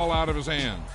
ball out of his hands.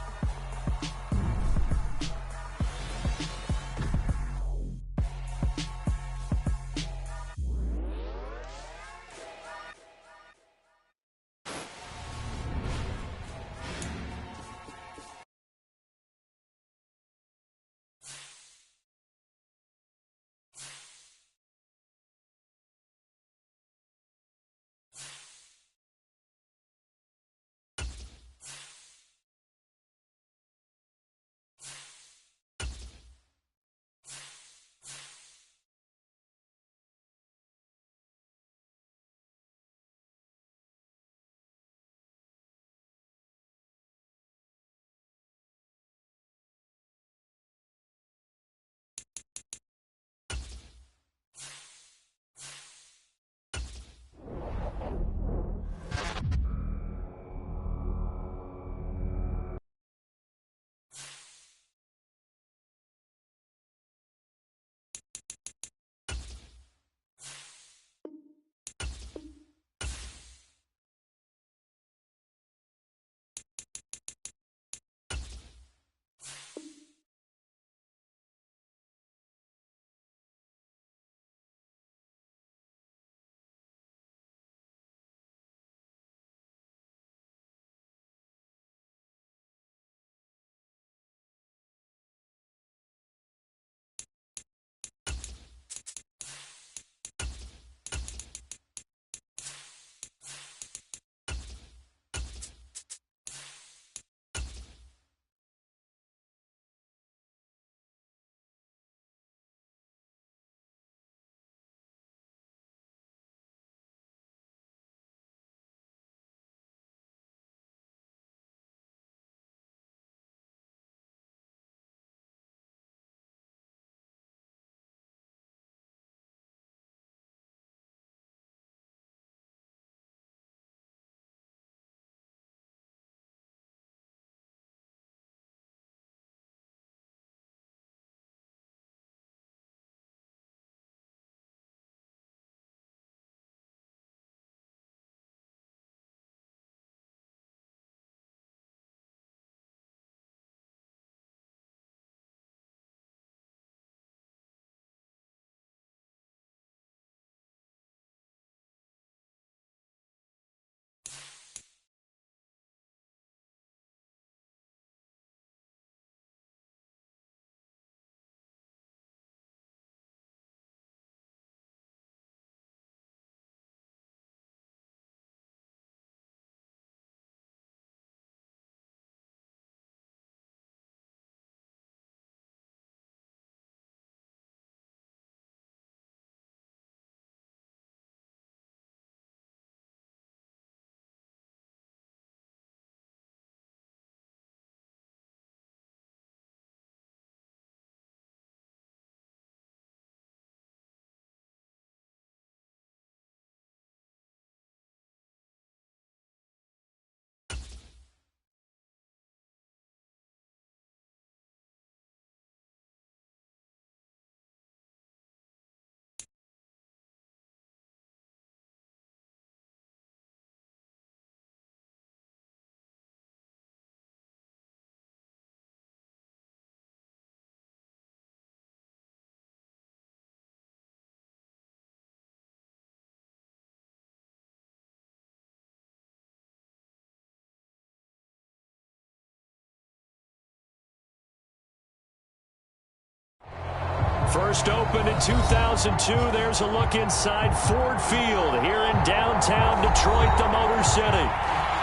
First opened in 2002. There's a look inside Ford Field here in downtown Detroit, the Motor City.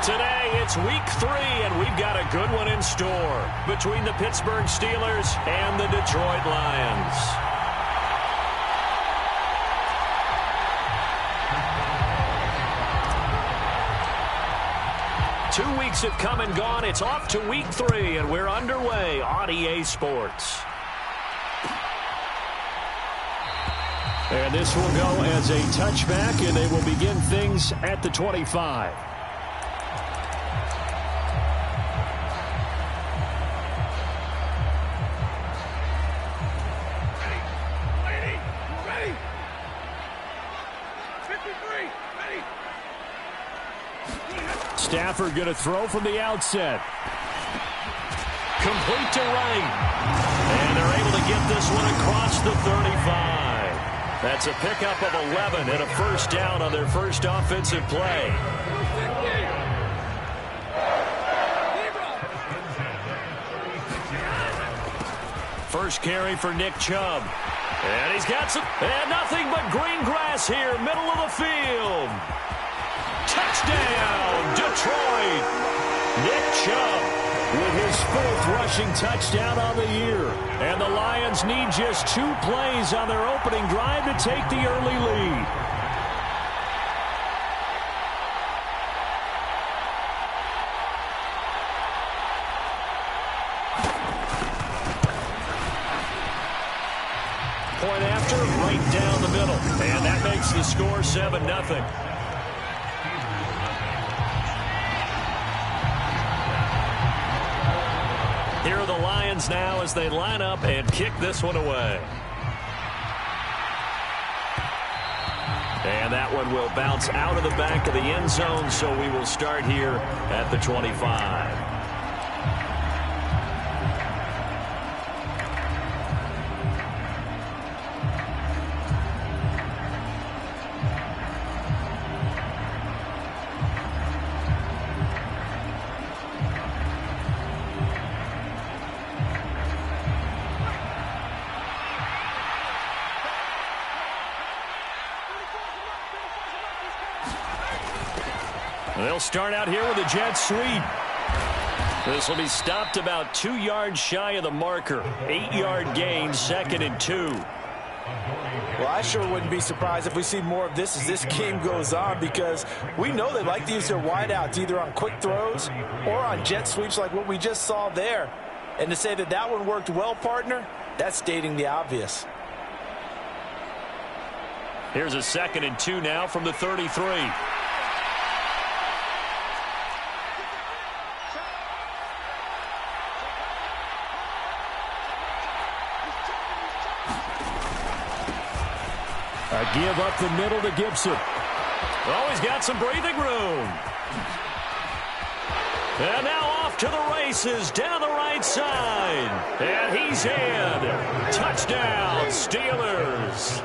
Today, it's week 3, and we've got a good one in store between the Pittsburgh Steelers and the Detroit Lions. Two weeks have come and gone. It's off to week 3, and we're underway on EA Sports. And this will go as a touchback, and they will begin things at the 25. Ready. 53, ready. Stafford going to throw from the outset. Complete to right. And they're able to get this one across the 35. That's a pickup of 11 and a first down on their first offensive play. First carry for Nick Chubb. And he's got some, and nothing but green grass here, middle of the field. Touchdown, Detroit. Nick Chubb with his 4th rushing touchdown on the year. And the Lions need just 2 plays on their opening drive to take the early lead. Point after, right down the middle. And that makes the score 7-0. Here are the Lions now as they line up and kick this one away. And that one will bounce out of the back of the end zone, so we will start here at the 25. They'll start out here with a jet sweep. This will be stopped about 2 yards shy of the marker. 8-yard gain, 2nd and 2. Well, I sure wouldn't be surprised if we see more of this as this game goes on, because we know they like to use their wideouts either on quick throws or on jet sweeps like what we just saw there. And to say that that one worked well, partner, that's stating the obvious. Here's a 2nd and 2 now from the 33. A give up the middle to Gibson. Oh, he's got some breathing room. And now off to the races down the right side. And he's in. Touchdown, Steelers.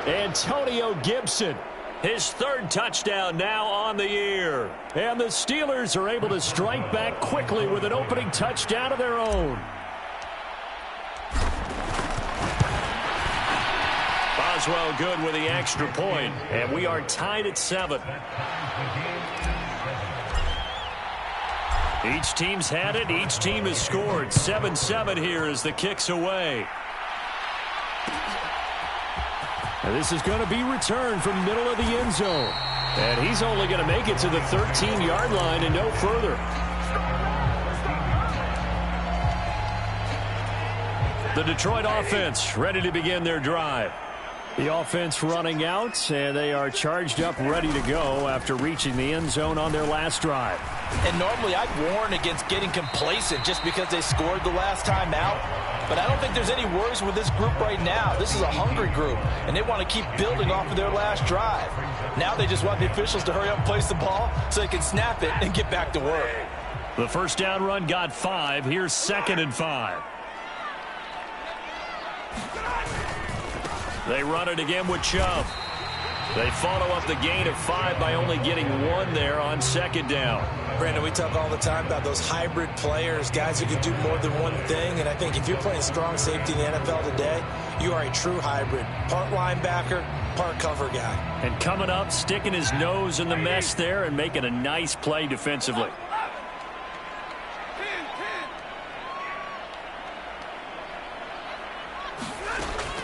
Antonio Gibson, his 3rd touchdown now on the year. And the Steelers are able to strike back quickly with an opening touchdown of their own. Boswell good with the extra point, and we are tied at 7. Each team's had it. Each team has scored. 7-7 here as the kick's away. And this is going to be returned from middle of the end zone. And he's only going to make it to the 13-yard line and no further. The Detroit offense ready to begin their drive. The offense running out, and they are charged up, ready to go after reaching the end zone on their last drive. And normally I'd warn against getting complacent just because they scored the last time out. But I don't think there's any worries with this group right now. This is a hungry group, and they want to keep building off of their last drive. Now they just want the officials to hurry up and place the ball so they can snap it and get back to work. The first down run got 5. Here's 2nd and 5. They run it again with Chubb. They follow up the gain of 5 by only getting 1 there on 2nd down. Brandon, we talk all the time about those hybrid players, guys who can do more than one thing. And I think if you're playing strong safety in the NFL today, you are a true hybrid. Part linebacker, part cover guy. And coming up, sticking his nose in the mess there and making a nice play defensively.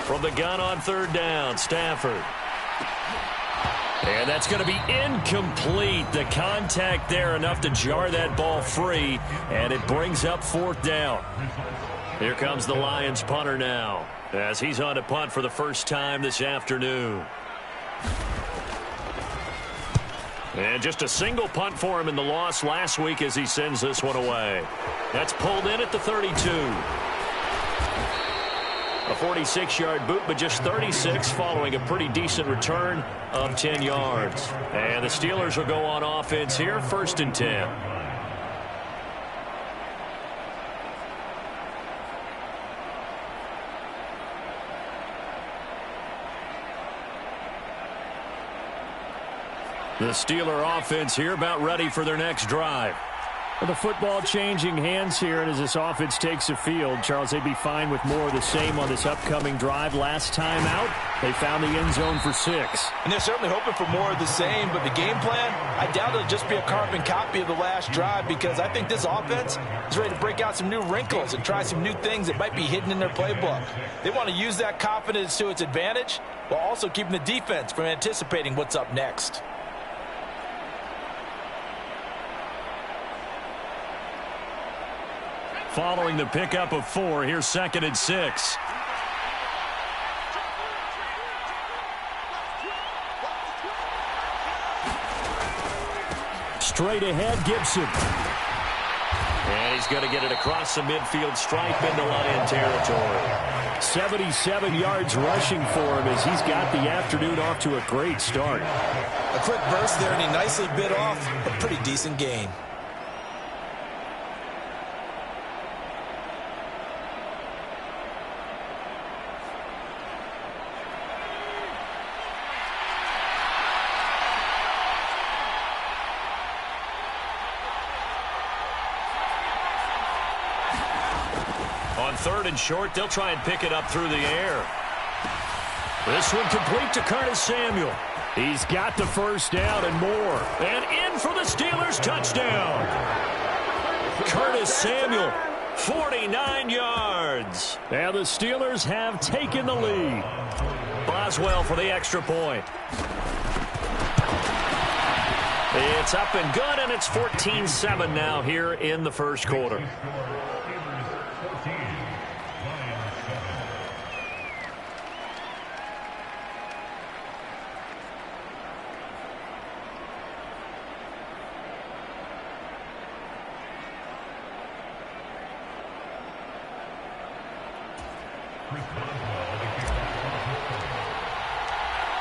From the gun on 3rd down, Stafford. And that's going to be incomplete. The contact there enough to jar that ball free, and it brings up 4th down. Here comes the Lions punter now, as he's on to punt for the first time this afternoon. And just a single punt for him in the loss last week as he sends this one away. That's pulled in at the 32. A 46-yard boot, but just 36 following a pretty decent return of 10 yards. And the Steelers will go on offense here, 1st and 10. The Steeler offense here about ready for their next drive. Well, the football changing hands here, and as this offense takes the field, Charles, they'd be fine with more of the same on this upcoming drive. Last time out, they found the end zone for 6. And they're certainly hoping for more of the same, but the game plan, I doubt it'll just be a carbon copy of the last drive, because I think this offense is ready to break out some new wrinkles and try some new things that might be hidden in their playbook. They want to use that confidence to its advantage while also keeping the defense from anticipating what's up next. Following the pickup of 4, here's 2nd and 6. Straight ahead, Gibson. And he's going to get it across the midfield stripe into Lion territory. 77 yards rushing for him as he's got the afternoon off to a great start. A quick burst there, and he nicely bit off a pretty decent gain. On 3rd and short, they'll try and pick it up through the air. This one complete to Curtis Samuel. He's got the first down and more. And in for the Steelers touchdown. Curtis Samuel, 49 yards. And the Steelers have taken the lead. Boswell for the extra point. It's up and good, and it's 14-7 now here in the first quarter.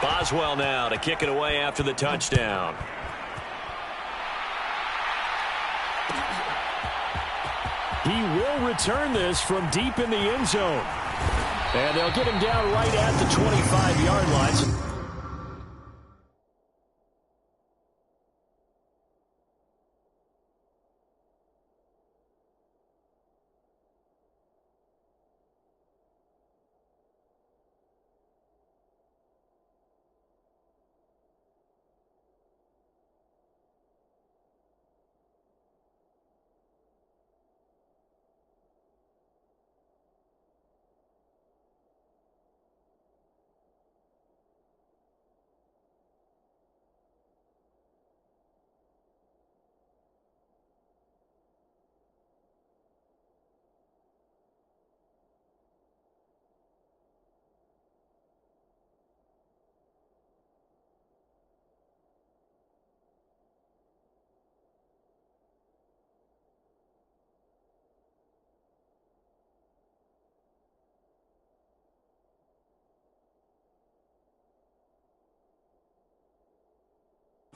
Boswell now to kick it away after the touchdown. He will return this from deep in the end zone. And they'll get him down right at the 25-yard line.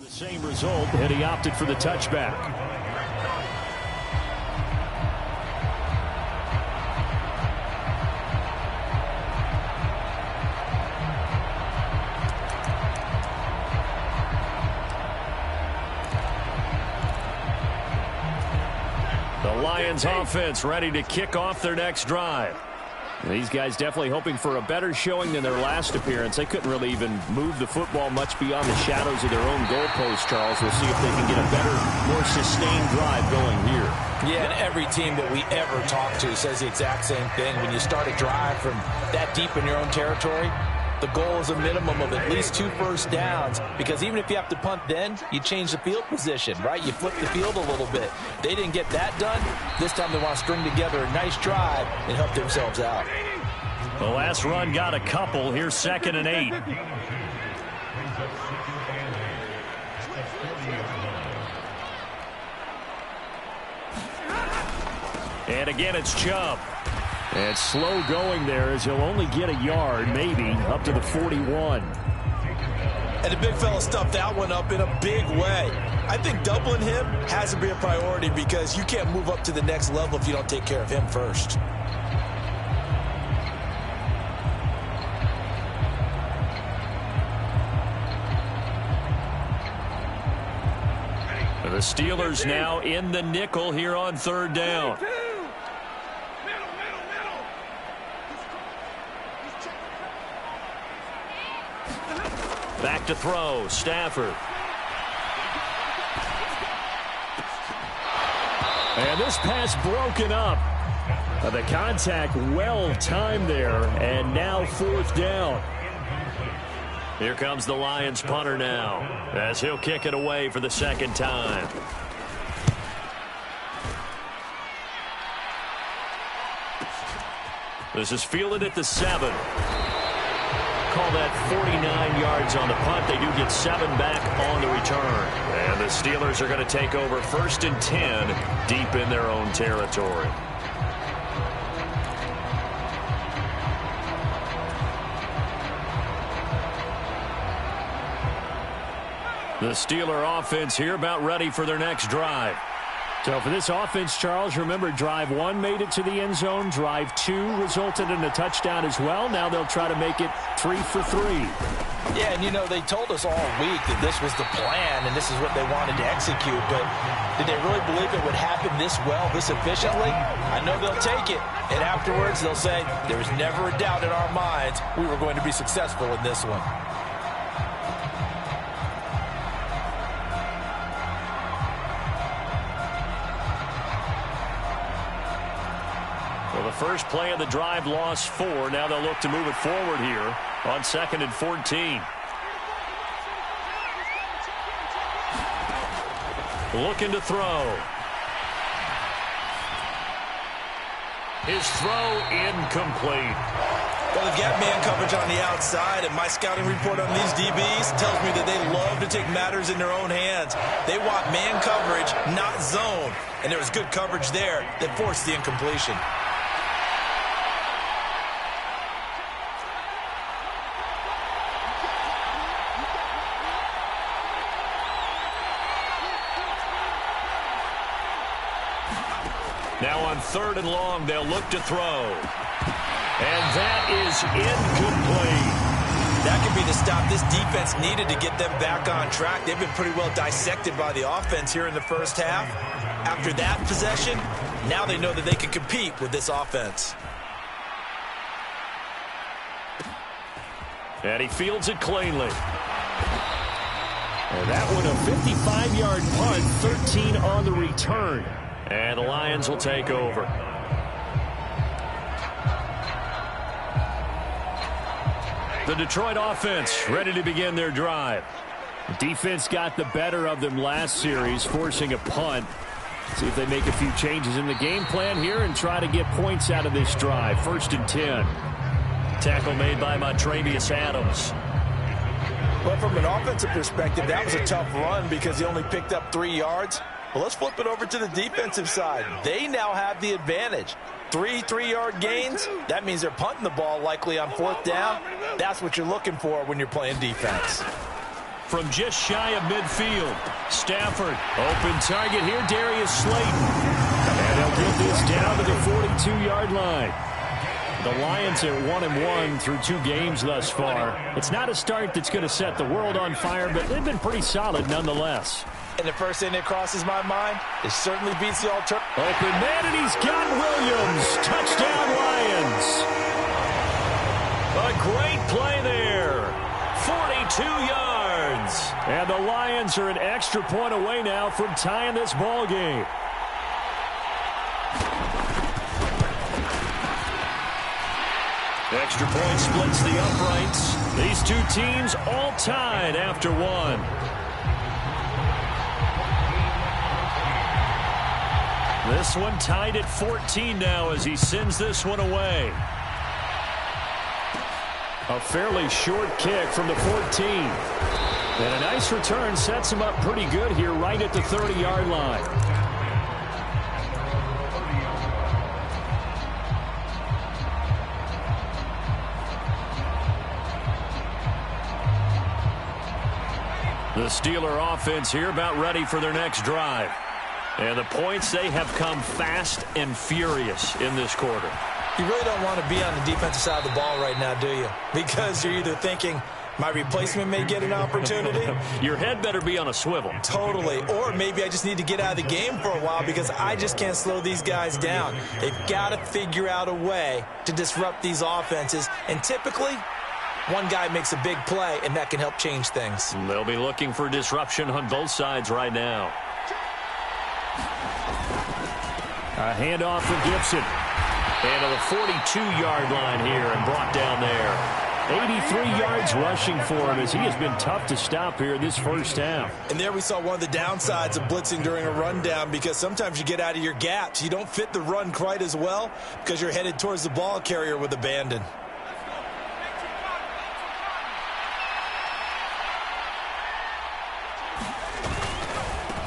The same result, and he opted for the touchback. The Lions offense ready to kick off their next drive. These guys definitely hoping for a better showing than their last appearance. They couldn't really even move the football much beyond the shadows of their own goalpost, Charles. We'll see if they can get a better, more sustained drive going here. Yeah, and every team that we ever talk to says the exact same thing. When you start a drive from that deep in your own territory, the goal is a minimum of at least 2 first downs, because even if you have to punt then, you change the field position, right? You flip the field a little bit. They didn't get that done. This time they want to string together a nice drive and help themselves out. The last run got a couple. Here's 2nd and 8. And again, it's Chubb. And slow going there as he'll only get a yard, maybe, up to the 41. And the big fella stuffed that one up in a big way. I think doubling him has to be a priority, because you can't move up to the next level if you don't take care of him first. The Steelers now in the nickel here on third down. Back to throw, Stafford. And this pass broken up. The contact well timed there, and now fourth down. Here comes the Lions punter now, as he'll kick it away for the second time. This is fielded at the 7. Call that 49 yards on the punt. They do get 7 back on the return. And the Steelers are going to take over 1st and 10 deep in their own territory. The Steeler offense here about ready for their next drive. So for this offense, Charles, remember drive 1 made it to the end zone. Drive 2 resulted in a touchdown as well. Now they'll try to make it 3 for 3. Yeah, and you know, they told us all week that this was the plan and this is what they wanted to execute. But did they really believe it would happen this well, this efficiently? I know they'll take it. And afterwards they'll say, there was never a doubt in our minds we were going to be successful in this one. Well, the first play of the drive lost 4. Now they'll look to move it forward here on 2nd and 14. Looking to throw. His throw incomplete. Well, they've got man coverage on the outside, and my scouting report on these DBs tells me that they love to take matters in their own hands. They want man coverage, not zone. And there was good coverage there that forced the incompletion. Now on 3rd and long, they'll look to throw. And that is incomplete. That could be the stop this defense needed to get them back on track. They've been pretty well dissected by the offense here in the first half. After that possession, now they know that they can compete with this offense. And he fields it cleanly. And that one a 55-yard punt, 13 on the return. And the Lions will take over. The Detroit offense ready to begin their drive. The defense got the better of them last series, forcing a punt. See if they make a few changes in the game plan here and try to get points out of this drive. 1st and 10. Tackle made by Montravius Adams. Well, from an offensive perspective, that was a tough run because he only picked up 3 yards. Well, let's flip it over to the defensive side. They now have the advantage. 3 3-yard gains. That means they're punting the ball likely on 4th down. That's what you're looking for when you're playing defense. From just shy of midfield, Stafford. Open target here, Darius Slayton. And they'll get this down to the 42-yard line. The Lions are 1-1 through 2 games thus far. It's not a start that's going to set the world on fire, but they've been pretty solid nonetheless. And the first thing that crosses my mind, it certainly beats the alternative. Open man, and he's got Williams. Touchdown, Lions. A great play there. 42 yards. And the Lions are an extra point away now from tying this ball game. Extra point splits the uprights. These 2 teams all tied after 1. This one tied at 14 now as he sends this one away. A fairly short kick from the 14. And a nice return sets him up pretty good here right at the 30-yard line. The Steeler offense here about ready for their next drive. And the points, they have come fast and furious in this quarter. You really don't want to be on the defensive side of the ball right now, do you? Because you're either thinking, My replacement may get an opportunity. Your head better be on a swivel. Totally. Or maybe I just need to get out of the game for a while because I just can't slow these guys down. They've got to figure out a way to disrupt these offenses. And typically, one guy makes a big play, and that can help change things. They'll be looking for disruption on both sides right now. A handoff for Gibson. And to the 42-yard line here and brought down there. 83 yards rushing for him as he has been tough to stop here this first half. And there we saw one of the downsides of blitzing during a rundown because sometimes you get out of your gaps. You don't fit the run quite as well because you're headed towards the ball carrier with abandon.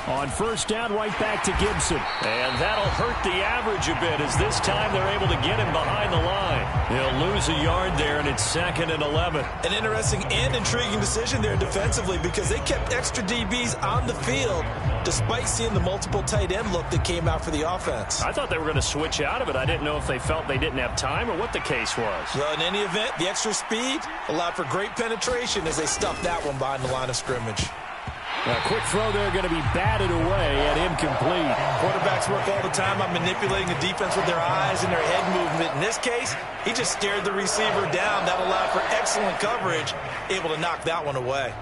On first down, right back to Gibson. And that'll hurt the average a bit as this time they're able to get him behind the line. He'll lose a yard there, and it's 2nd and 11. An interesting and intriguing decision there defensively because they kept extra DBs on the field despite seeing the multiple tight end look that came out for the offense. I thought they were going to switch out of it. I didn't know if they felt they didn't have time or what the case was. Well, in any event, the extra speed allowed for great penetration as they stuffed that one behind the line of scrimmage. A quick throw there going to be batted away and incomplete. Quarterbacks work all the time on manipulating the defense with their eyes and their head movement. In this case, he just stared the receiver down. That allowed for excellent coverage, able to knock that one away.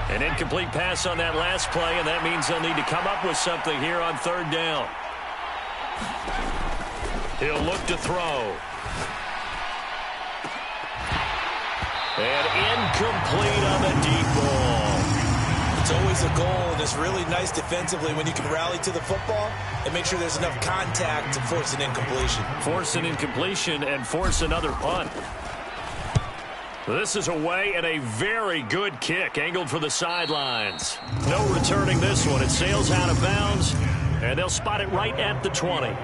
An incomplete pass on that last play, and that means they'll need to come up with something here on third down. He'll look to throw. And incomplete on the deep ball. It's always a goal, and it's really nice defensively when you can rally to the football and make sure there's enough contact to force an incompletion. Force an incompletion and force another punt. This is away and a very good kick angled for the sidelines. No returning this one. It sails out of bounds, and they'll spot it right at the 20.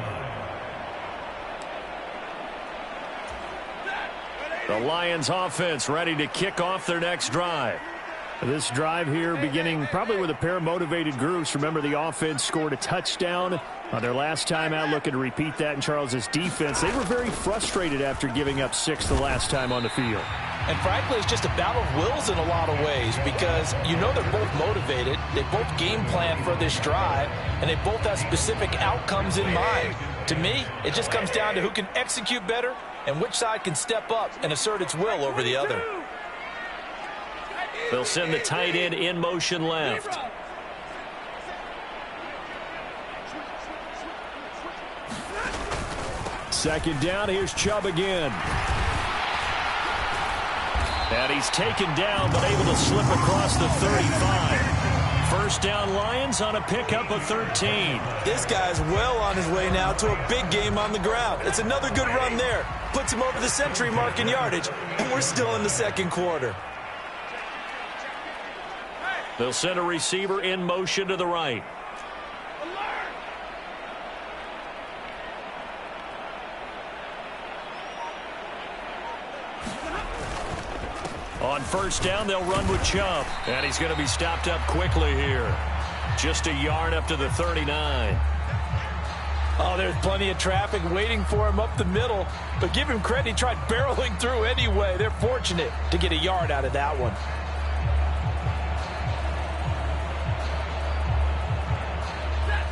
The Lions offense ready to kick off their next drive. This drive here beginning probably with a pair of motivated groups. Remember, the offense scored a touchdown on their last time out. Looking to repeat that in Charles's defense. They were very frustrated after giving up 6 the last time on the field. And frankly, it's just a battle of wills in a lot of ways because you know they're both motivated. They both game plan for this drive, and they both have specific outcomes in mind. To me, it just comes down to who can execute better and which side can step up and assert its will over the other. They'll send the tight end in motion left. Second down, here's Chubb again. And he's taken down, but able to slip across the 35. First down, Lions on a pickup of 13. This guy's well on his way now to a big game on the ground. It's another good run there. Puts him over the century mark in yardage, and we're still in the second quarter. They'll send a receiver in motion to the right. On first down, they'll run with Chubb. And he's going to be stopped up quickly here. Just a yard up to the 39. Oh, there's plenty of traffic waiting for him up the middle. But give him credit, he tried barreling through anyway. They're fortunate to get a yard out of that one.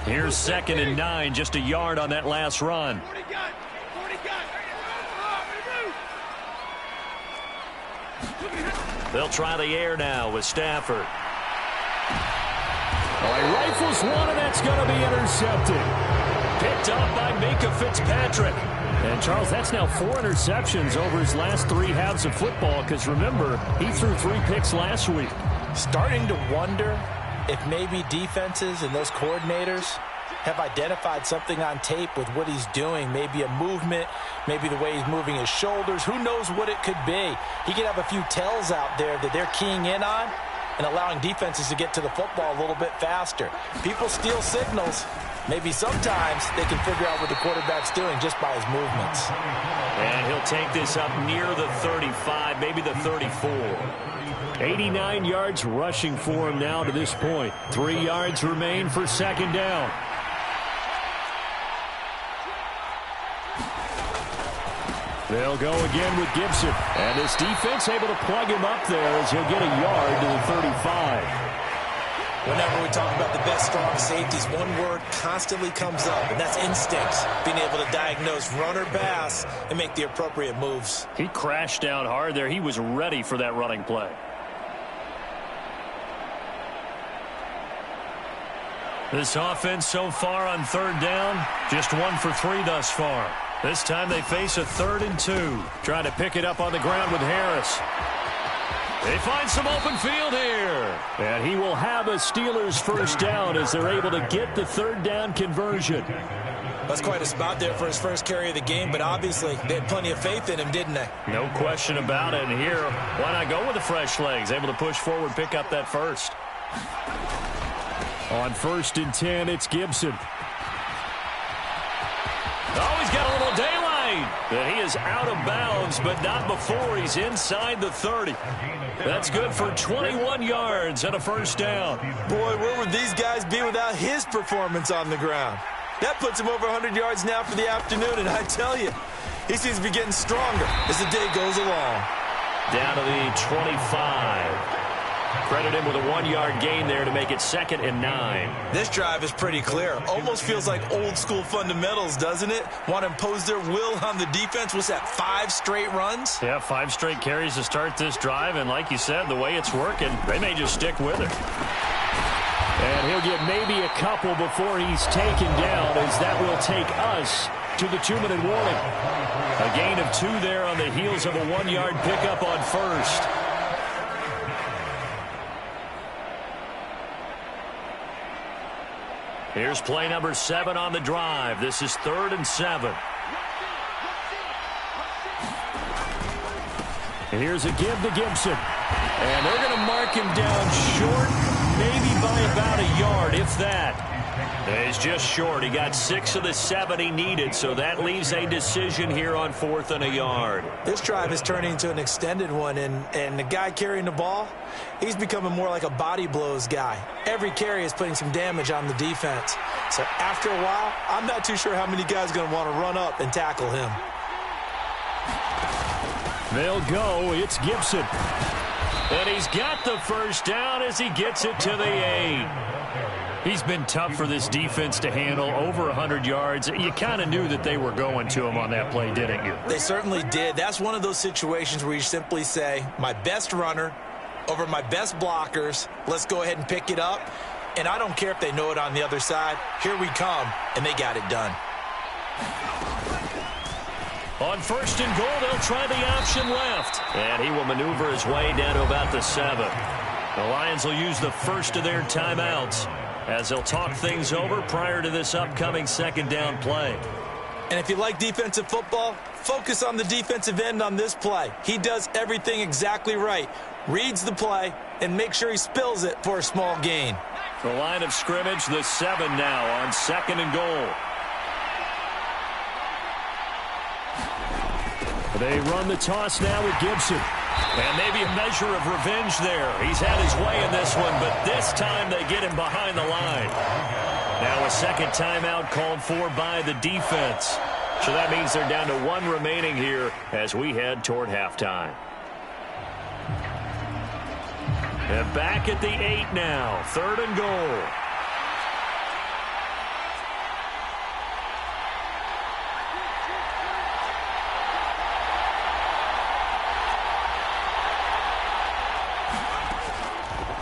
Here's 2nd and 9, just a yard on that last run. They'll try the air now with Stafford. Oh, he rifles one, and that's going to be intercepted. Picked up by Minkah Fitzpatrick. And, Charles, that's now 4 interceptions over his last 3 halves of football because, remember, he threw 3 picks last week. Starting to wonder if maybe defenses and those coordinators have identified something on tape with what he's doing. Maybe a movement, maybe the way he's moving his shoulders. Who knows what it could be? He could have a few tells out there that they're keying in on and allowing defenses to get to the football a little bit faster. People steal signals. Maybe sometimes they can figure out what the quarterback's doing just by his movements. And he'll take this up near the 35, maybe the 34. 89 yards rushing for him now to this point. 3 yards remain for second down. They'll go again with Gibson. And this defense able to plug him up there as he'll get a yard to the 35. Whenever we talk about the best strong safeties, one word constantly comes up, and that's instinct. Being able to diagnose run or pass and make the appropriate moves. He crashed down hard there. He was ready for that running play. This offense so far on third down, just 1 for 3 thus far. This time they face a 3rd and 2. Trying to pick it up on the ground with Harris. They find some open field here. And he will have a Steelers first down as they're able to get the 3rd down conversion. That's quite a spot there for his first carry of the game, but obviously they had plenty of faith in him, didn't they? No question about it. And here, why not go with the fresh legs? Able to push forward, pick up that first. On 1st and 10, it's Gibson. Oh, he's got a little daylight. And he is out of bounds, but not before he's inside the 30. That's good for 21 yards and a first down. Boy, where would these guys be without his performance on the ground? That puts him over 100 yards now for the afternoon, and I tell you, he seems to be getting stronger as the day goes along. Down to the 25. Credit him with a 1-yard gain there to make it 2nd and 9. This drive is pretty clear. Almost feels like old school fundamentals, doesn't it? Want to impose their will on the defense. What's that, 5 straight runs? Yeah, 5 straight carries to start this drive. And like you said, the way it's working, they may just stick with it. And he'll get maybe a couple before he's taken down, as that will take us to the 2-minute warning. A gain of 2 there on the heels of a 1-yard pickup on 1st. Here's play number 7 on the drive. This is 3rd and 7. And here's a give to Gibson. And they're going to mark him down short, maybe by about a yard, if that. He's just short. He got 6 of the 7 he needed, so that leaves a decision here on 4th and a yard. This drive is turning into an extended one, and the guy carrying the ball, he's becoming more like a body blows guy. Every carry is putting some damage on the defense. So after a while, I'm not too sure how many guys are going to want to run up and tackle him. They'll go. It's Gibson. And he's got the first down as he gets it to the 8. He's been tough for this defense to handle, over 100 yards. You kind of knew that they were going to him on that play, didn't you? They certainly did. That's one of those situations where you simply say, my best runner over my best blockers, let's go ahead and pick it up. And I don't care if they know it on the other side. Here we come, and they got it done. On 1st and goal, they'll try the option left. And he will maneuver his way down to about the 7. The Lions will use the first of their timeouts as they'll talk things over prior to this upcoming 2nd down play. And if you like defensive football, focus on the defensive end on this play. He does everything exactly right. Reads the play and make sure he spills it for a small gain. The line of scrimmage, the 7 now on 2nd and goal. They run the toss now with Gibson. And maybe a measure of revenge there. He's had his way in this one, but this time they get him behind the line. Now a 2nd timeout called for by the defense. So that means they're down to 1 remaining here as we head toward halftime. And back at the 8 now, 3rd and goal.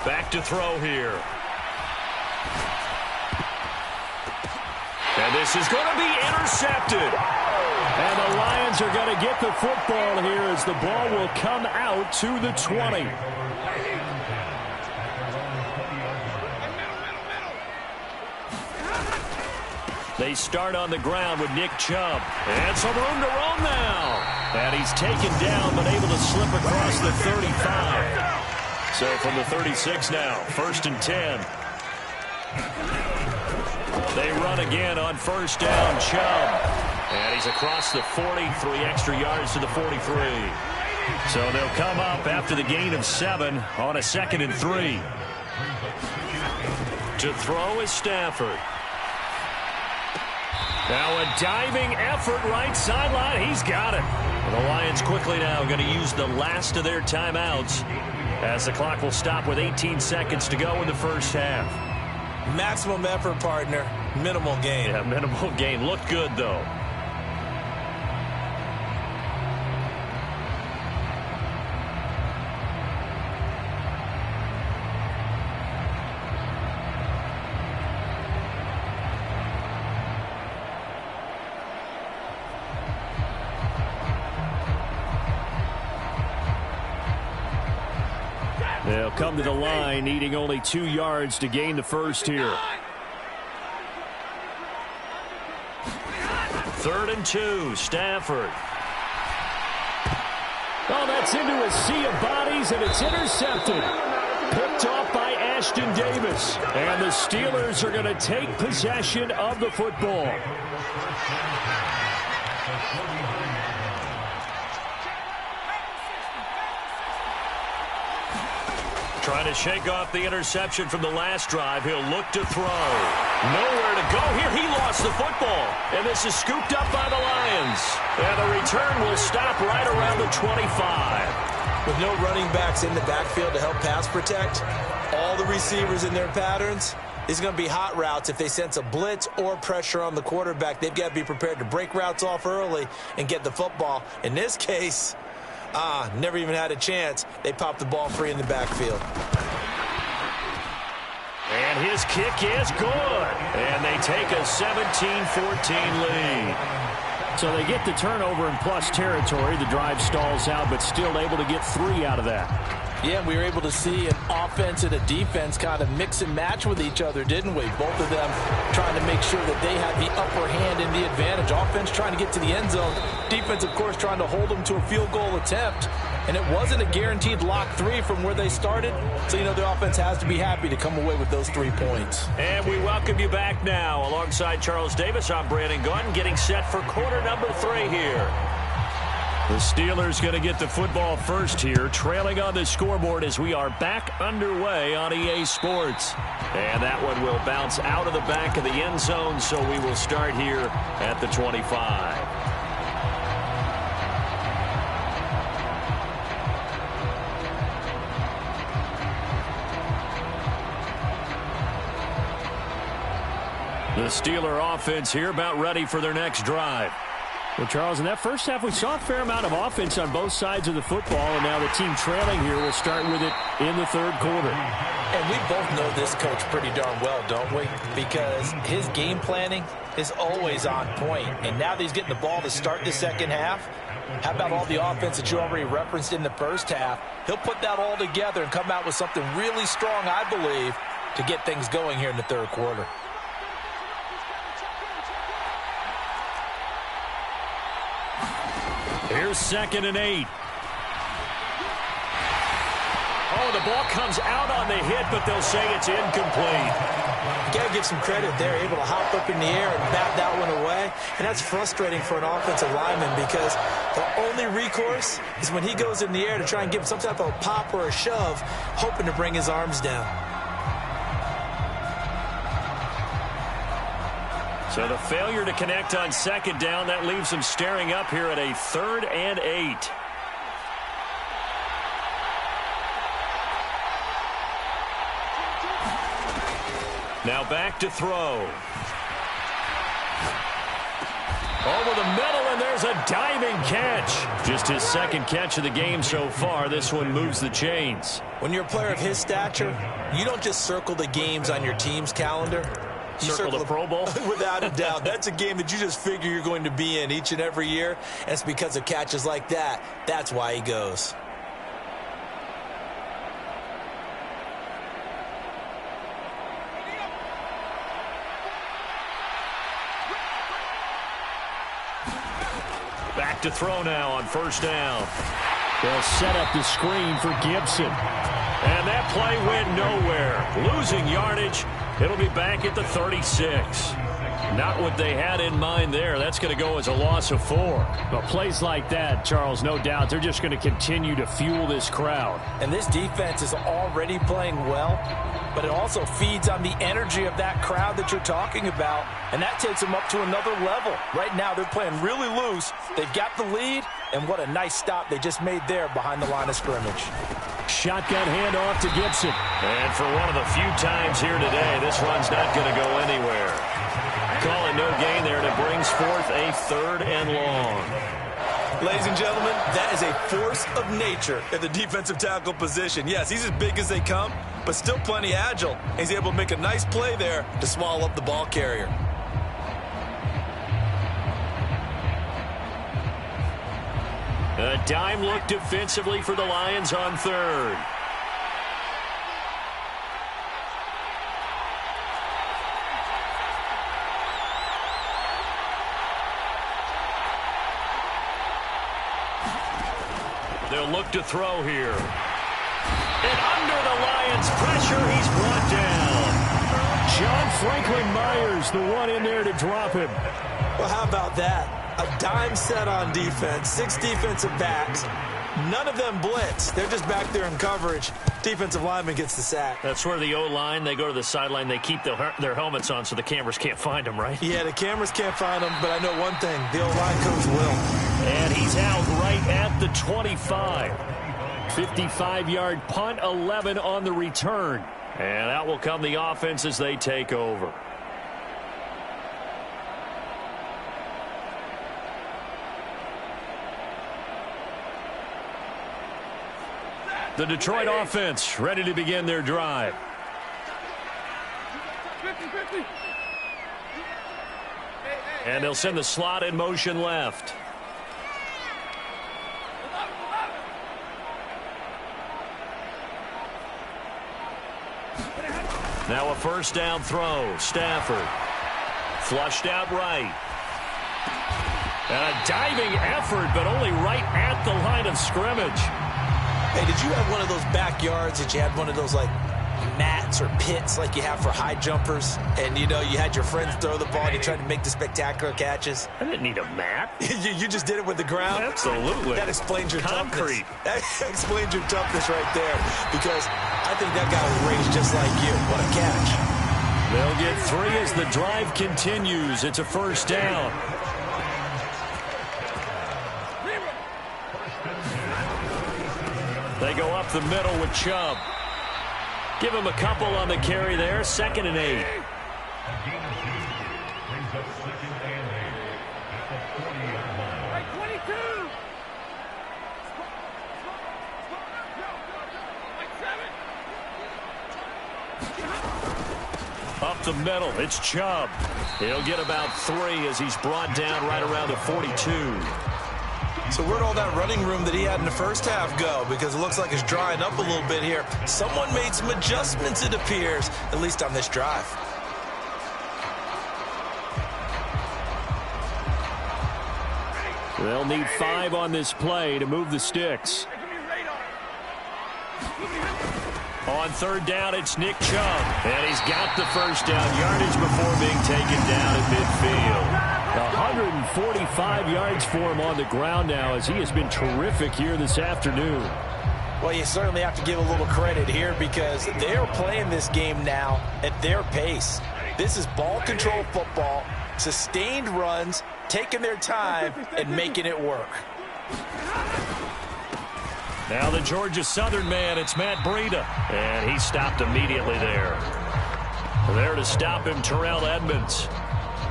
Back to throw here. And this is going to be intercepted. And the Lions are going to get the football here as the ball will come out to the 20. They start on the ground with Nick Chubb. And some room to roam now. And he's taken down but able to slip across the 35. So from the 36 now, 1st and 10. They run again on 1st down, Chubb. And he's across the 40, 3 extra yards to the 43. So they'll come up after the gain of 7 on a 2nd and 3. To throw is Stafford. Now a diving effort right sideline. He's got it. And the Lions quickly now going to use the last of their timeouts as the clock will stop with 18 seconds to go in the first half. Maximum effort, partner. Minimal gain. Yeah, minimal gain. Looked good, though. They'll come to the line, needing only 2 yards to gain the first here. 3rd and 2, Stafford. Oh, that's into a sea of bodies, and it's intercepted. Picked off by Ashton Davis. And the Steelers are going to take possession of the football. Trying to shake off the interception from the last drive. He'll look to throw. Nowhere to go here. He lost the football. And this is scooped up by the Lions. And the return will stop right around the 25. With no running backs in the backfield to help pass protect, all the receivers in their patterns, it's going to be hot routes if they sense a blitz or pressure on the quarterback. They've got to be prepared to break routes off early and get the football. In this case, never even had a chance. They popped the ball free in the backfield. And his kick is good. And they take a 17-14 lead. So they get the turnover in plus territory. The drive stalls out, but still able to get 3 out of that. Yeah, we were able to see an offense and a defense kind of mix and match with each other, didn't we? Both of them trying to make sure that they had the upper hand and the advantage. Offense trying to get to the end zone. Defense, of course, trying to hold them to a field goal attempt. And it wasn't a guaranteed lock 3 from where they started. So, you know, the offense has to be happy to come away with those 3 points. And we welcome you back now. Alongside Charles Davis, I'm Brandon Gaudin, getting set for quarter number 3 here. The Steelers going to get the football first here, trailing on the scoreboard as we are back underway on EA Sports. And that one will bounce out of the back of the end zone, so we will start here at the 25. The Steeler offense here about ready for their next drive. Well, Charles, in that first half, we saw a fair amount of offense on both sides of the football, and now the team trailing here will start with it in the third quarter. And we both know this coach pretty darn well, don't we? Because his game planning is always on point. And now that he's getting the ball to start the second half, how about all the offense that you already referenced in the first half? He'll put that all together and come out with something really strong, I believe, to get things going here in the third quarter. Here's 2nd and 8. Oh, the ball comes out on the hit, but they'll say it's incomplete. You got to give some credit there, able to hop up in the air and bat that one away. And that's frustrating for an offensive lineman because the only recourse is when he goes in the air to try and give some type of a pop or a shove, hoping to bring his arms down. So the failure to connect on 2nd down, that leaves them staring up here at a 3rd and 8. Now back to throw. Over the middle, and there's a diving catch. Just his 2nd catch of the game so far. This one moves the chains. When you're a player of his stature, you don't just circle the games on your team's calendar. Circle the Pro Bowl? Without a doubt. That's a game that you just figure you're going to be in each and every year. And it's because of catches like that. That's why he goes. Back to throw now on 1st down. They'll set up the screen for Gibson. And that play went nowhere. Losing yardage. It'll be back at the 36. Not what they had in mind there. That's going to go as a loss of 4. Well, plays like that, Charles, no doubt, they're just going to continue to fuel this crowd. And this defense is already playing well, but it also feeds on the energy of that crowd that you're talking about, and that takes them up to another level. Right now, they're playing really loose. They've got the lead, and what a nice stop they just made there behind the line of scrimmage. Shotgun handoff to Gibson. And for one of the few times here today, this run's not going to go anywhere. Call it no gain there, and it brings forth a 3rd and long. Ladies and gentlemen, that is a force of nature at the defensive tackle position. Yes, he's as big as they come, but still plenty agile. He's able to make a nice play there to swallow up the ball carrier. A dime look defensively for the Lions on 3rd. They'll look to throw here. And under the Lions' pressure, he's brought down. John Franklin Myers, the one in there to drop him. Well, how about that? A dime set on defense, 6 defensive backs. None of them blitz. They're just back there in coverage. Defensive lineman gets the sack. That's where the O-line, they go to the sideline, they keep their helmets on so the cameras can't find them, right? Yeah, the cameras can't find them, but I know one thing. The O-line coach will. And he's out right at the 25. 55-yard punt, 11 on the return. And out will come the offense as they take over. The Detroit offense ready to begin their drive. And they'll send the slot in motion left. Now a 1st down throw. Stafford. Flushed out right. And a diving effort, but only right at the line of scrimmage. Hey, did you have one of those backyards that you had one of those, like, mats or pits like you have for high jumpers? And, you know, you had your friends throw the ball and you tried to make the spectacular catches? I didn't need a mat. you just did it with the ground? Absolutely. That explains your concrete. Toughness. That explains your toughness right there. Because I think that guy was raised just like you. What a catch. They'll get 3 as the drive continues. It's a 1st down. They go up the middle with Chubb. Give him a couple on the carry there. 2nd and 8. Up the middle, it's Chubb. He'll get about 3 as he's brought down right around the 42. So where'd all that running room that he had in the first half go? Because it looks like it's drying up a little bit here. Someone made some adjustments, it appears, at least on this drive. They'll need 5 on this play to move the sticks. On 3rd down, it's Nick Chubb. And he's got the 1st down yardage before being taken down at midfield. 145 yards for him on the ground now as he has been terrific here this afternoon. Well, you certainly have to give a little credit here because they're playing this game now at their pace. This is ball control football, sustained runs, taking their time and making it work. Now the Georgia Southern man, it's Matt Breida. And he stopped immediately there. There to stop him, Terrell Edmunds.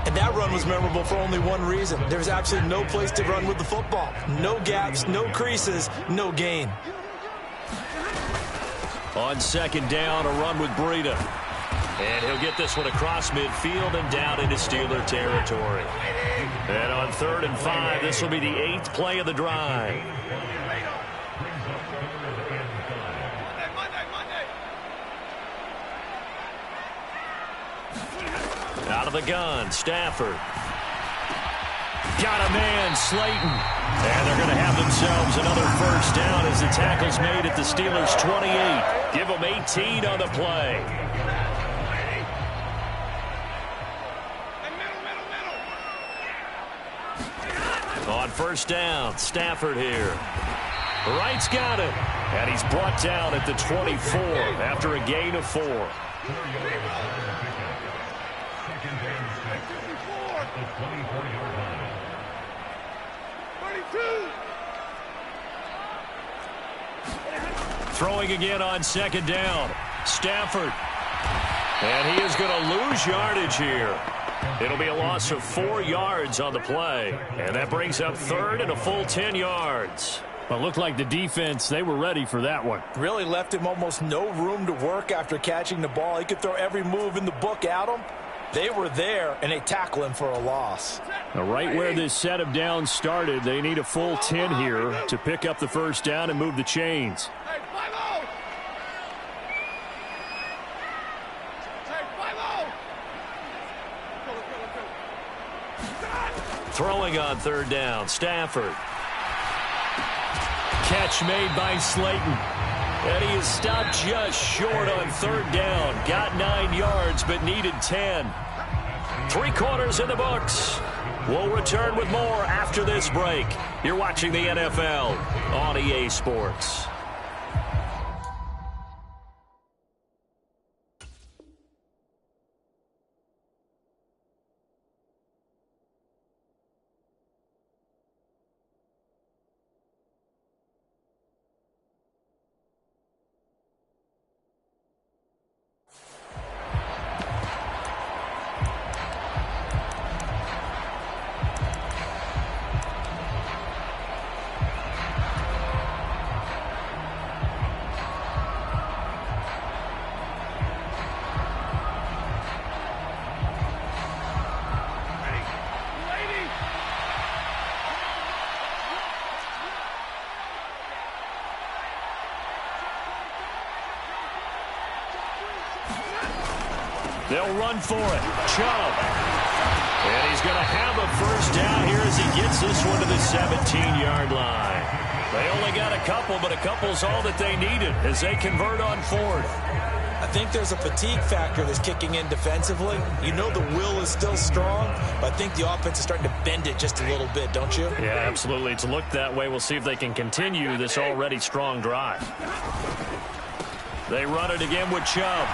And that run was memorable for only one reason. There's absolutely no place to run with the football. No gaps, no creases, no gain. On 2nd down, a run with Breida. And he'll get this one across midfield and down into Steeler territory. And on 3rd and 5, this will be the 8th play of the drive. Out of the gun, Stafford. Got a man, Slayton. And they're going to have themselves another 1st down as the tackle's made at the Steelers' 28. Give them 18 on the play. On first down, Stafford here. Wright's got it. And he's brought down at the 24 after a gain of 4. Throwing again on second down. Stafford. And he is going to lose yardage here. It'll be a loss of 4 yards on the play. And that brings up third and a full 10 yards. Well, it looked like the defense, they were ready for that one. Really left him almost no room to work after catching the ball. He could throw every move in the book at him. They were there, and they tackle him for a loss. Now, right where this set of downs started, they need a full 10 here to pick up the first down and move the chains. Throwing on third down, Stafford. Catch made by Slayton. And he is stopped just short on third down. Got 9 yards, but needed 10. 3 quarters in the books. We'll return with more after this break. You're watching the NFL on EA Sports. They'll run for it. Chubb. And he's going to have a first down here as he gets this one to the 17-yard line. They only got a couple, but a couple's all that they needed as they convert on fourth. I think there's a fatigue factor that's kicking in defensively. You know the will is still strong, but I think the offense is starting to bend it just a little bit, don't you? Yeah, absolutely. It's looked that way. We'll see if they can continue this already strong drive. They run it again with Chubb.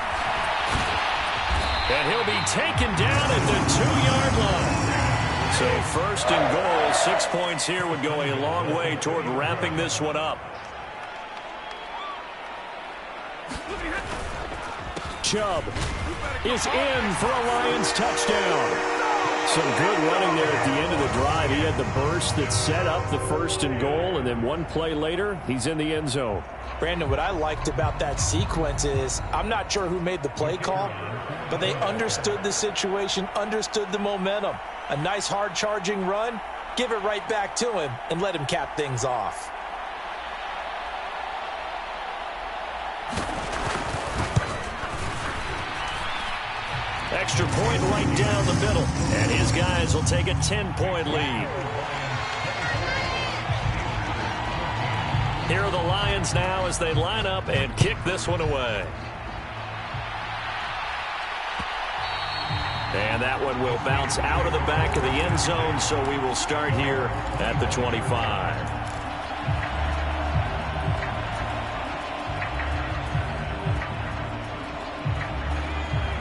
And he'll be taken down at the 2-yard line. So first and goal, 6 points here would go a long way toward wrapping this one up. Chubb is in for a Lions touchdown. Some good running there at the end of the drive. He had the burst that set up the first and goal, and then one play later, he's in the end zone. Brandon, what I liked about that sequence is I'm not sure who made the play call, but they understood the situation, understood the momentum. A nice hard-charging run, give it right back to him, and let him cap things off. Extra point right down the middle, and his guys will take a 10-point lead. Here are the Lions now as they line up and kick this one away. And that one will bounce out of the back of the end zone, so we will start here at the 25.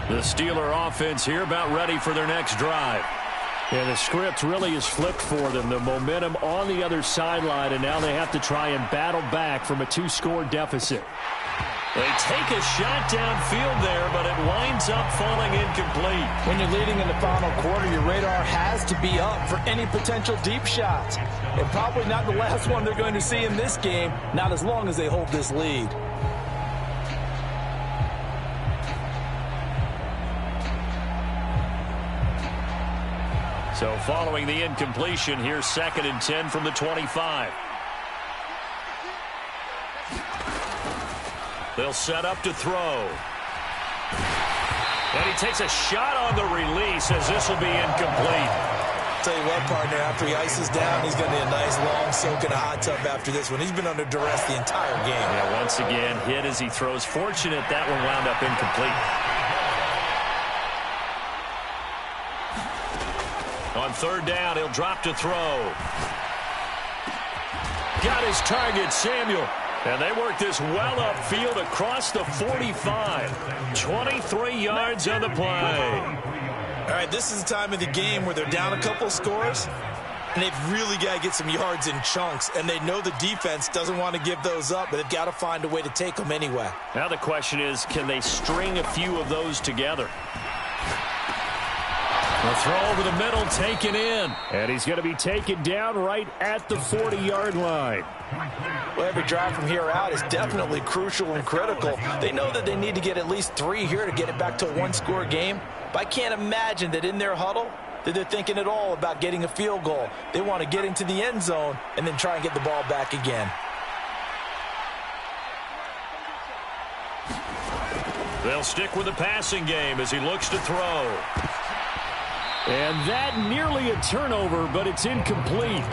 The Steeler offense here about ready for their next drive. Yeah, the script really is flipped for them. The momentum on the other sideline, and now they have to try and battle back from a 2-score deficit. They take a shot downfield there, but it winds up falling incomplete. When you're leading in the final quarter, your radar has to be up for any potential deep shots. And probably not the last one they're going to see in this game, not as long as they hold this lead. So following the incompletion, here's 2nd and 10 from the 25. They'll set up to throw. And he takes a shot on the release as this will be incomplete. Tell you what, partner, after he ices down, he's going to need a nice long soak in a hot tub after this one. He's been under duress the entire game. Yeah, once again, hit as he throws. Fortunate that one wound up incomplete. On third down, he'll drop to throw. got his target, Samuel. And they work this well upfield across the 45. 23 yards on the play. All right, this is the time of the game where they're down a couple scores, and they've really got to get some yards in chunks, and they know the defense doesn't want to give those up, but they've got to find a way to take them anyway. Now the question is, can they string a few of those together? The throw over the middle, taken in. And he's going to be taken down right at the 40-yard line. Well, every drive from here out is definitely crucial and critical. They know that they need to get at least 3 here to get it back to a one-score game. But I can't imagine that in their huddle that they're thinking at all about getting a field goal. They want to get into the end zone and then try and get the ball back again. They'll stick with the passing game as he looks to throw. And that nearly a turnover, but it's incomplete.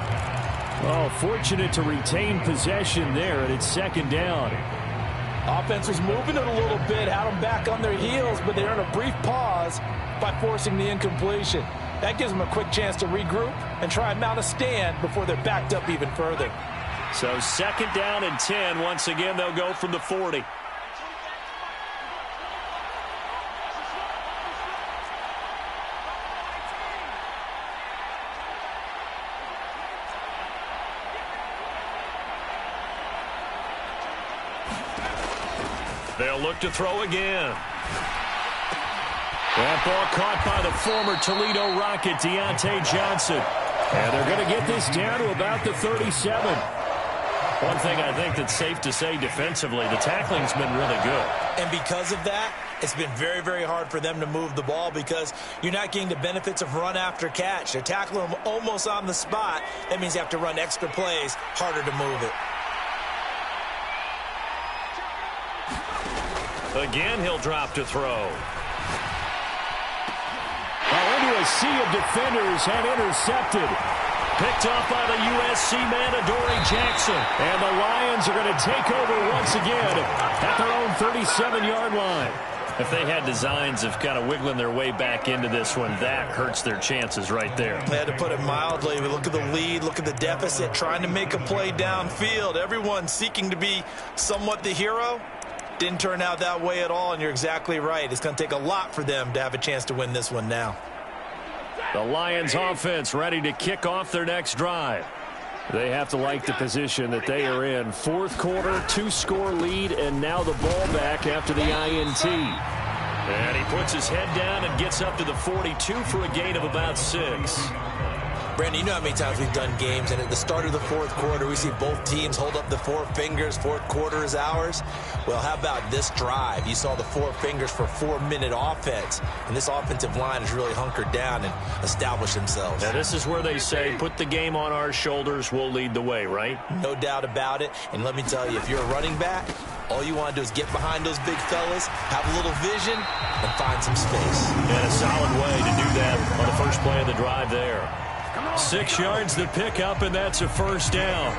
Oh, fortunate to retain possession there, and it's second down. Offense was moving it a little bit, had them back on their heels, but they earned a brief pause by forcing the incompletion. That gives them a quick chance to regroup and try and mount a stand before they're backed up even further. So second down and 10. Once again, they'll go from the 40. They'll look to throw again. That ball caught by the former Toledo Rocket, Deontay Johnson. And they're going to get this down to about the 37. One thing I think that's safe to say defensively, the tackling's been really good. And because of that, it's been very, very hard for them to move the ball because you're not getting the benefits of run after catch. They're tackling them almost on the spot. That means you have to run extra plays, harder to move it. Again, he'll drop to throw. Well, into a sea of defenders and intercepted. Picked off by the USC man, Adoree Jackson. And the Lions are going to take over once again at their own 37-yard line. If they had designs of kind of wiggling their way back into this one, that hurts their chances right there. They had to put it mildly. We look at the lead, look at the deficit, trying to make a play downfield. Everyone seeking to be somewhat the hero. Didn't turn out that way at all, and you're exactly right. It's going to take a lot for them to have a chance to win this one now. The Lions offense ready to kick off their next drive. They have to like the position that they are in. Fourth quarter, 2-score lead, and now the ball back after the INT. And he puts his head down and gets up to the 42 for a gain of about 6. Brandon, you know how many times we've done games, and at the start of the fourth quarter, we see both teams hold up the 4 fingers, fourth quarter is ours. Well, how about this drive? You saw the 4 fingers for 4-minute offense, and this offensive line has really hunkered down and established themselves. Now, this is where they say, put the game on our shoulders, we'll lead the way, right? No doubt about it, and let me tell you, if you're a running back, all you want to do is get behind those big fellas, have a little vision, and find some space. And a solid way to do that on the first play of the drive there. 6 yards to pick up, and that's a first down.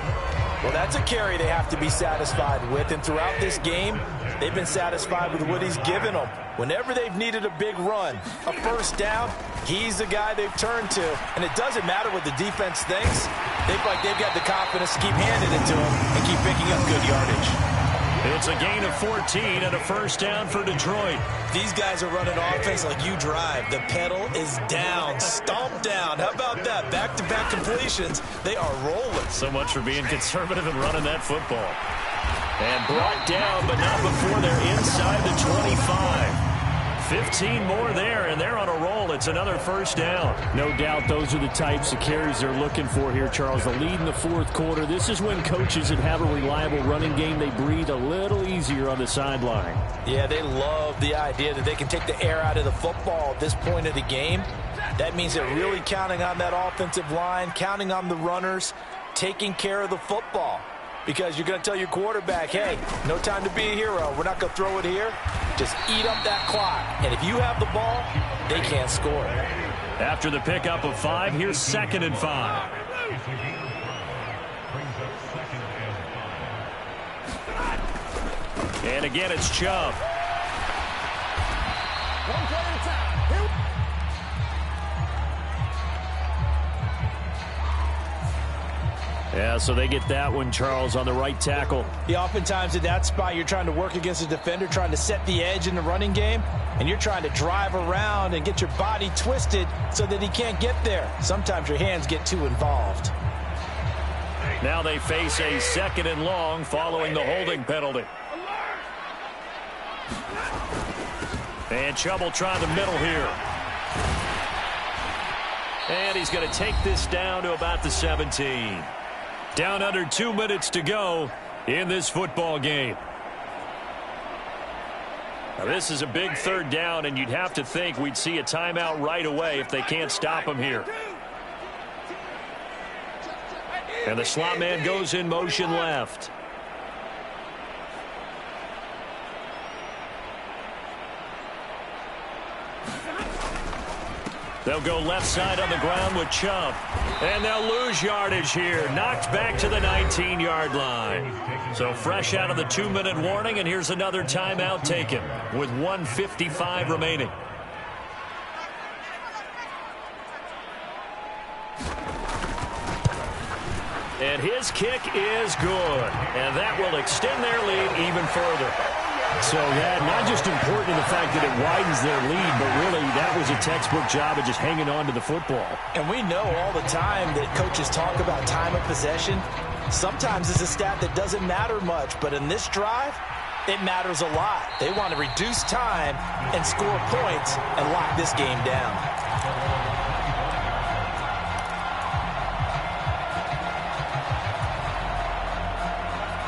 Well, that's a carry they have to be satisfied with, and throughout this game, they've been satisfied with what he's given them. Whenever they've needed a big run, a first down, he's the guy they've turned to. And it doesn't matter what the defense thinks. They've got the confidence to keep handing it to him and keep picking up good yardage. It's a gain of 14 and a first down for Detroit. These guys are running offense like you drive. The pedal is down, stomped down. How about that? Back-to-back completions. They are rolling. So much for being conservative and running that football. And brought down, but not before they're inside the 25. 15 more there, and they're on a roll. It's another first down. No doubt those are the types of carries they're looking for here, Charles. The lead in the fourth quarter. This is when coaches that have a reliable running game, they breathe a little easier on the sideline. Yeah, they love the idea that they can take the air out of the football at this point of the game. That means they're really counting on that offensive line, counting on the runners, taking care of the football. Because you're going to tell your quarterback, hey, no time to be a hero. We're not going to throw it here. Just eat up that clock. And if you have the ball, they can't score. After the pickup of 5, here's 2nd and 5. And again, it's Chubb. One play at a time. Yeah, so they get that one, Charles, on the right tackle. Yeah, oftentimes in that spot, you're trying to work against a defender, trying to set the edge in the running game, and you're trying to drive around and get your body twisted so that he can't get there. Sometimes your hands get too involved. Now they face a 2nd and long following the holding penalty. And Chubb will try the middle here. And he's going to take this down to about the 17. Down under 2 minutes to go in this football game. Now this is a big 3rd down, and you'd have to think we'd see a timeout right away if they can't stop him here. And the slot man goes in motion left. They'll go left side on the ground with Chubb. And they'll lose yardage here. Knocked back to the 19-yard line. So fresh out of the 2-minute warning, and here's another timeout taken with 1:55 remaining. And his kick is good. And that will extend their lead even further. So, yeah, not just important in the fact that it widens their lead, but really that was a textbook job of just hanging on to the football. And we know all the time that coaches talk about time of possession. Sometimes it's a stat that doesn't matter much, but in this drive, it matters a lot. They want to reduce time and score points and lock this game down.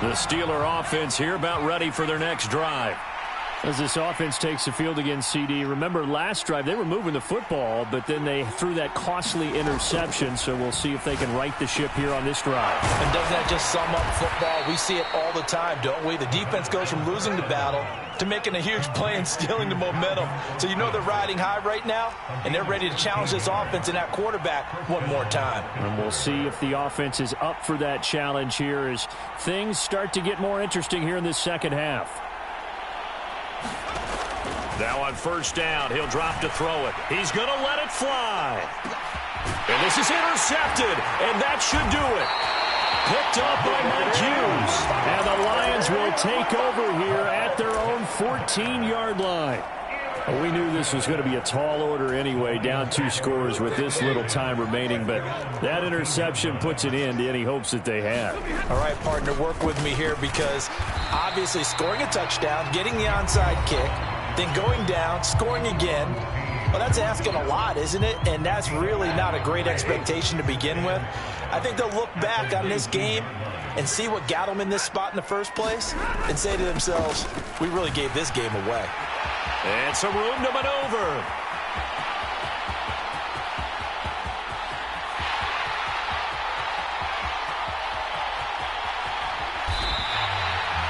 The Steeler offense here about ready for their next drive. As this offense takes the field against CD, remember last drive they were moving the football, but then they threw that costly interception, so we'll see if they can right the ship here on this drive. And doesn't that just sum up football? We see it all the time, don't we? The defense goes from losing the battle to making a huge play and stealing the momentum. So you know they're riding high right now, and they're ready to challenge this offense and that quarterback one more time. And we'll see if the offense is up for that challenge here as things start to get more interesting here in this second half. Now on 1st down, he'll drop to throw it. He's going to let it fly. And this is intercepted, and that should do it. Picked up by Mike Hughes. And the Lions will take over here at their own 14-yard line. Well, we knew this was going to be a tall order anyway, down 2 scores with this little time remaining, but that interception puts an end to any hopes that they had. All right, partner, work with me here because obviously scoring a touchdown, getting the onside kick, then going down, scoring again. Well, that's asking a lot, isn't it? And that's really not a great expectation to begin with. I think they'll look back on this game and see what got them in this spot in the first place and say to themselves, we really gave this game away. And some room to maneuver.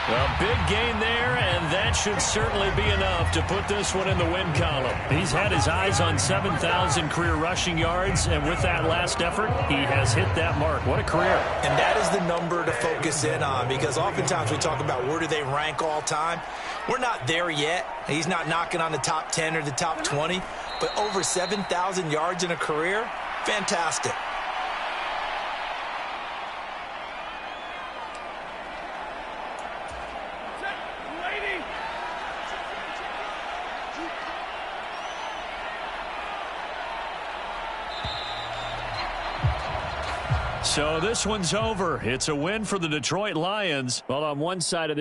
A big gain there, and that should certainly be enough to put this one in the win column. He's had his eyes on 7,000 career rushing yards, and with that last effort, he has hit that mark. What a career. And that is the number to focus in on because oftentimes we talk about where do they rank all time. We're not there yet. He's not knocking on the top 10 or the top 20, but over 7,000 yards in a career, fantastic. So this one's over. It's a win for the Detroit Lions. Well, on one side of